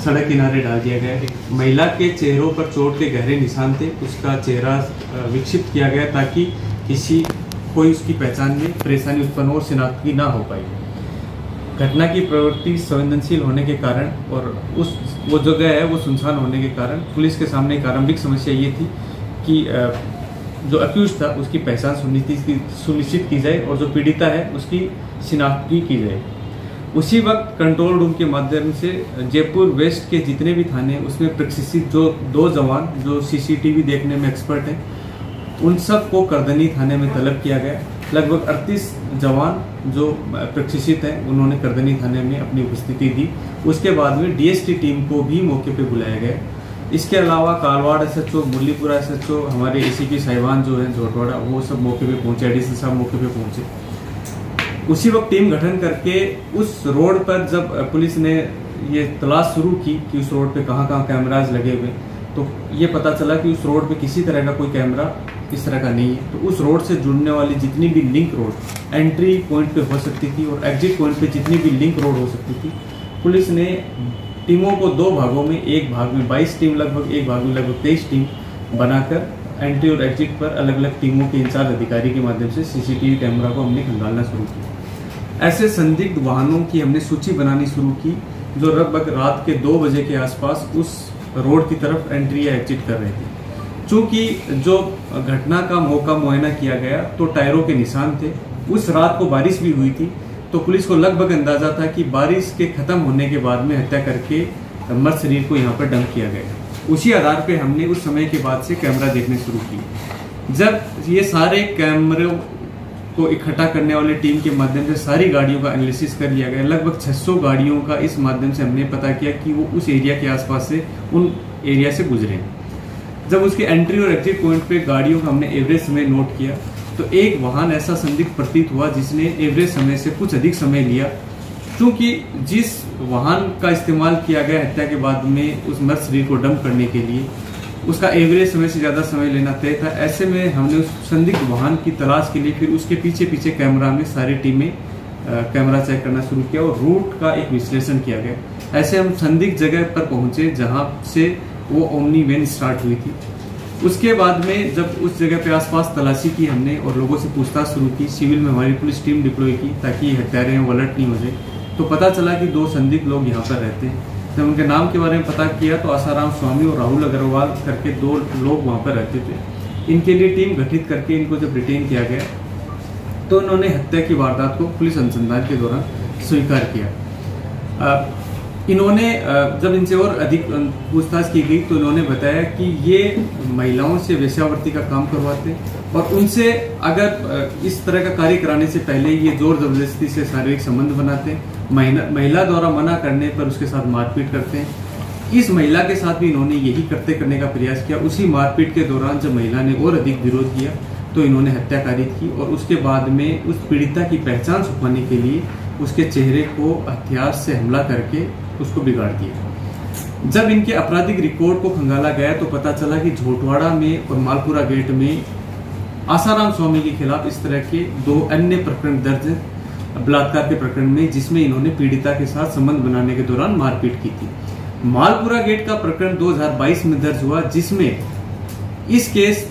सड़क किनारे डाल दिया गया। एक महिला के चेहरों पर चोट के गहरे निशान थे, उसका चेहरा विक्षिप्त किया गया ताकि कोई उसकी पहचान में परेशानी उत्पन्न और शिनाख्त ना हो पाई। घटना की प्रवृत्ति संवेदनशील होने के कारण और वो जगह है वो सुनसान होने के कारण पुलिस के सामने एक आरंभिक समस्या ये थी कि जो अक्यूज था उसकी पहचान सुनिश्चित की जाए और जो पीड़िता है उसकी शिनाख्त की जाए। उसी वक्त कंट्रोल रूम के माध्यम से जयपुर वेस्ट के जितने भी थाने उसमें प्रशिक्षित जो 2 जवान जो सीसीटीवी देखने में एक्सपर्ट हैं उन सब को करदनी थाने में तलब किया गया। लगभग 38 जवान जो प्रशिक्षित हैं उन्होंने करदनी थाने में अपनी उपस्थिति दी। उसके बाद में डीएसटी टीम को भी मौके पे बुलाया गया। इसके अलावा कालवाड़ एसएचओ, मुरलीपुरा एसएचओ, हमारे एसीपी साहिबान जो हैं झोटवाड़ा, वो सब मौके पे पहुंचे, एडीसी साहब मौके पे पहुंचे। उसी वक्त टीम गठन करके उस रोड पर जब पुलिस ने ये तलाश शुरू की कि उस रोड पे कहाँ कैमराज लगे हुए, तो ये पता चला कि उस रोड पे किसी तरह का कोई कैमरा इस तरह का नहीं है। तो उस रोड से जुड़ने वाली जितनी भी लिंक रोड एंट्री पॉइंट पे हो सकती थी और एग्जिट पॉइंट पे जितनी भी लिंक रोड हो सकती थी, पुलिस ने टीमों को 2 भागों में, एक भाग में 22 टीम लगभग, एक भाग में लगभग 23 टीम बनाकर एंट्री और एग्जिट पर अलग अलग टीमों के इंचार्ज अधिकारी के माध्यम से सीसीटीवी कैमरा को हमने खंगालना शुरू किया। ऐसे संदिग्ध वाहनों की हमने सूची बनानी शुरू की जो लगभग रात के 2 बजे के आसपास उस रोड की तरफ एंट्री या एग्जिट कर रहे थे। चूंकि जो घटना का मौका मुआयना किया गया तो टायरों के निशान थे, उस रात को बारिश भी हुई थी, तो पुलिस को लगभग अंदाजा था कि बारिश के खत्म होने के बाद में हत्या करके मृत शरीर को यहाँ पर डंप किया गया। उसी आधार पे हमने उस समय के बाद से कैमरा देखने शुरू किए। जब ये सारे कैमरों को इकट्ठा करने वाली टीम के माध्यम से सारी गाड़ियों का एनालिसिस कर लिया गया, लगभग 600 गाड़ियों का इस माध्यम से हमने पता किया कि वो उस एरिया के आसपास से उन एरिया से गुजरे। जब उसके एंट्री और एग्जिट पॉइंट पे गाड़ियों का हमने एवरेज समय नोट किया तो एक वाहन ऐसा संदिग्ध प्रतीत हुआ जिसने एवरेज समय से कुछ अधिक समय लिया। क्योंकि जिस वाहन का इस्तेमाल किया गया हत्या के बाद में उस मृत शरीर को डंप करने के लिए, उसका एवरेज समय से ज़्यादा समय लेना तय था। ऐसे में हमने उस संदिग्ध वाहन की तलाश के लिए फिर उसके पीछे पीछे कैमरा में सारी टीमें कैमरा चेक करना शुरू किया और रूट का एक विश्लेषण किया गया। ऐसे हम संदिग्ध जगह पर पहुंचे जहां से वो ओमनी वैन स्टार्ट हुई थी। उसके बाद में जब उस जगह पे आसपास तलाशी की हमने और लोगों से पूछताछ शुरू की, सिविल में हमारी पुलिस टीम डिप्लॉय की ताकि हत्यारे हैं वो अलर्ट नहीं हो जाए, तो पता चला कि 2 संदिग्ध लोग यहाँ पर रहते हैं। जब उनके नाम के बारे में पता किया तो आसाराम स्वामी और राहुल अग्रवाल करके 2 लोग वहाँ पर रहते थे। इनके लिए टीम गठित करके इनको जब रिटेन किया गया तो उन्होंने हत्या की वारदात को पुलिस अनुसंधान के दौरान स्वीकार किया। इन्होंने जब इनसे और अधिक पूछताछ की गई तो इन्होंने बताया कि ये महिलाओं से वेश्यावृत्ति का काम करवाते और उनसे अगर इस तरह का कार्य कराने से पहले ये जोर जबरदस्ती से शारीरिक संबंध बनाते हैं। महिला द्वारा मना करने पर उसके साथ मारपीट करते हैं। इस महिला के साथ भी इन्होंने यही करने का प्रयास किया। उसी मारपीट के दौरान जब महिला ने और अधिक विरोध किया तो इन्होंने हत्या कारित की और उसके बाद में उस पीड़िता की पहचान छुपाने के लिए उसके चेहरे को हथियार से हमला करके उसको बिगाड़ दिया। जब इनके आपराधिक रिकॉर्ड को खंगाला गया तो पता चला कि झोटवाड़ा में और मालपुरा गेट में आसाराम स्वामी के खिलाफ इस तरह के 2 अन्य प्रकरण दर्ज हैं, बलात्कार के प्रकरण में, जिसमें इन्होंने पीड़िता के साथ संबंध बनाने के दौरान मारपीट की थी। मालपुरा गेट का प्रकरण 2022 में दर्ज हुआ, जिसमें इस केस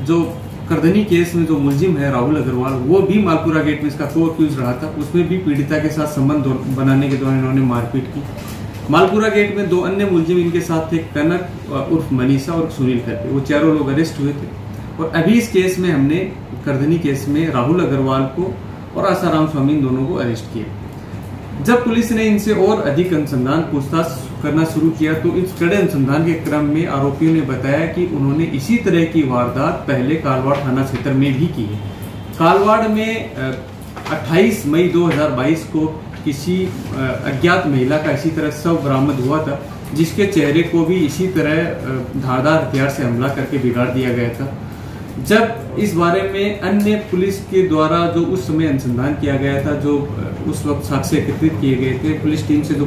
जो करदनी केस में जो मुलजिम है राहुल अग्रवाल, वो भी मालपुरा गेट में इसका को अक्यूज रहा था। उसमें भी पीड़िता के साथ संबंध बनाने के दौरान इन्होंने मारपीट की। मालपुरा गेट में 2 अन्य मुलजिम इनके साथ थे, कनक उर्फ मनीषा और सुनील करके, वो चारों लोग अरेस्ट हुए थे। और अभी इस केस में हमने करदनी केस में राहुल अग्रवाल को और आसाराम स्वामी दोनों को अरेस्ट किया। जब पुलिस ने इनसे और अधिक अनुसंधान पूछताछ करना शुरू किया तो इस कड़े अनुसंधान के क्रम में आरोपियों ने बताया कि उन्होंने इसी तरह की वारदात पहले कालवाड़ थाना क्षेत्र में भी की है। कालवाड़ में 28 मई 2022 को किसी अज्ञात महिला का इसी तरह शव बरामद हुआ था, जिसके चेहरे को भी इसी तरह धारदार हथियार से हमला करके बिगाड़ दिया गया था। जब इस बारे में अन्य पुलिस के द्वारा जो उस समय अनुसंधान किया गया था, जो उस वक्त साक्ष्य एकत्रित किए गए थे पुलिस टीम से, जो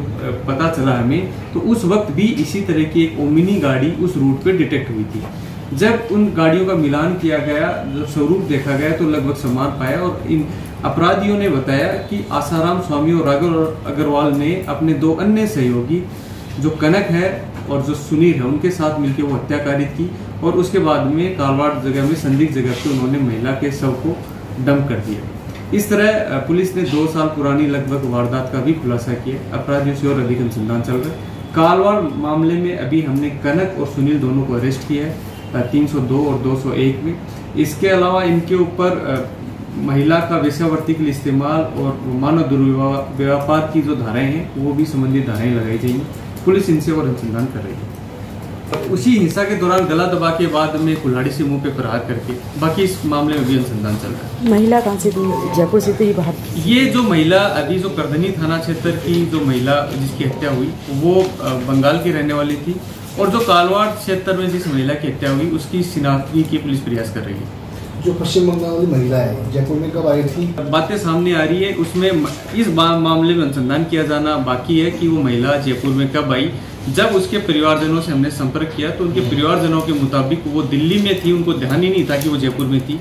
पता चला हमें, तो उस वक्त भी इसी तरह की एक ओमिनी गाड़ी उस रूट पे डिटेक्ट हुई थी। जब उन गाड़ियों का मिलान किया गया, जब स्वरूप देखा गया तो लगभग समान पाया और इन अपराधियों ने बताया कि आसाराम स्वामी और राघव अग्रवाल ने अपने 2 अन्य सहयोगी जो कनक है और जो सुनील है उनके साथ मिलकर वो हत्या कारित की और उसके बाद में कालवाड़ जगह में संदिग्ध जगह पे उन्होंने महिला के शव को डंप कर दिया। इस तरह पुलिस ने 2 साल पुरानी लगभग वारदात का भी खुलासा किया। अपराधियों से और अधिक अनुसंधान चल रहा है। कालवाड़ मामले में अभी हमने कनक और सुनील दोनों को अरेस्ट किया है 302 और 201 में। इसके अलावा इनके ऊपर महिला का वेश्यावृत्ति के लिए इस्तेमाल और मानव दुर्व्यवहार की जो धाराएं हैं वो भी संबंधित धाराएं लगाई जाएंगी। पुलिस इनसे और अनुसंधान कर रही है। उसी हिंसा के दौरान गला दबा के बाद में कुल्हाड़ी से मुंह पे प्रहार करके बाकी इस मामले में भी अनुसंधान चल रहा है। महिला कहाँ से थी? जयपुर से थी बाहर? ये जो महिला अभी जो करधनी थाना क्षेत्र की जो महिला जिसकी हत्या हुई वो बंगाल की रहने वाली थी और जो कालवाड़ क्षेत्र में जिस महिला की हत्या हुई उसकी शिनाख्त की पुलिस प्रयास कर रही है। जो पश्चिम बंगाल वाली महिला है जयपुर में कब आई थी? बातें सामने आ रही है, उसमें इस मामले में अनुसंधान किया जाना बाकी है कि वो महिला जयपुर में कब आई। जब उसके परिवारजनों से हमने संपर्क किया तो उनके परिवारजनों के मुताबिक वो दिल्ली में थी, उनको ध्यान ही नहीं था कि वो जयपुर में थी।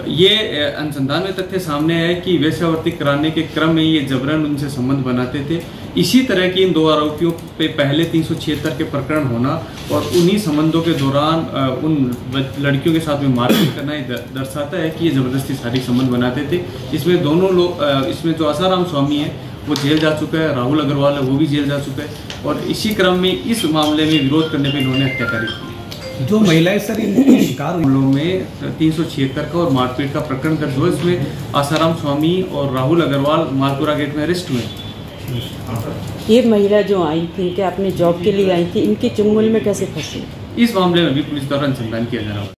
ये अनुसंधान में तथ्य सामने है कि वेश्यावृत्ति कराने के क्रम में ये जबरन उनसे संबंध बनाते थे। इसी तरह की इन 2 आरोपियों पे पहले 376 के प्रकरण होना और उन्हीं संबंधों के दौरान उन लड़कियों के साथ में मारपीट करना दर्शाता है कि ये जबरदस्ती शारीरिक संबंध बनाते थे। इसमें दोनों लोग, इसमें जो आसाराम स्वामी है वो जेल जा चुका है, राहुल अग्रवाल है वो भी जेल जा चुका है और इसी क्रम में इस मामले में विरोध करने पर इन्होंने हत्याकारी की। जो महिलाएं सर इनके शिकार मामलों में 376 का और मारपीट का प्रकरण दर्ज हुआ। इसमें आसाराम स्वामी और राहुल अग्रवाल मालपुरा गेट में अरेस्ट हुए। ये महिला जो आई थी क्या अपने जॉब के लिए आई थी, इनके चुंगल में कैसे फंसी? इस मामले में भी पुलिस द्वारा अनुसंधान किया जा रहा है।